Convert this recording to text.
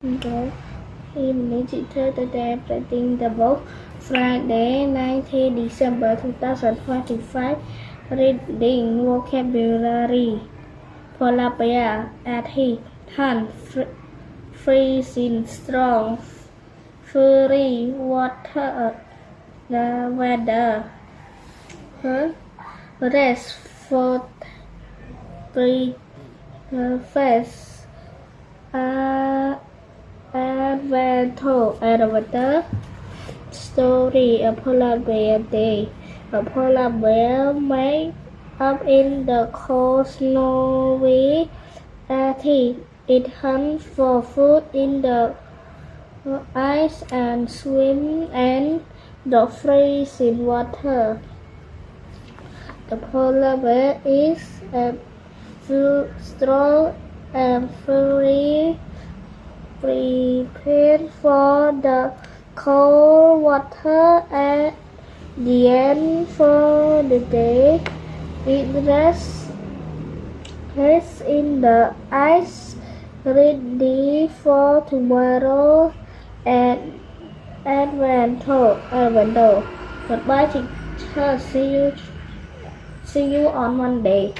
Okay. He visited the printing the book Friday 19 December 2025. Reading vocabulary. Polar bear at he hunt freezing strong fury water the weather rest for face adventure story a polar bear day. A polar bear made up in the cold snowy Arctic. It hunts for food in the ice and swim in the freezing water. The polar bear is strong and fully prepared for the cold water at the end for the day. It rests in the ice, ready for tomorrow and adventure. Goodbye, teacher. See you on Monday.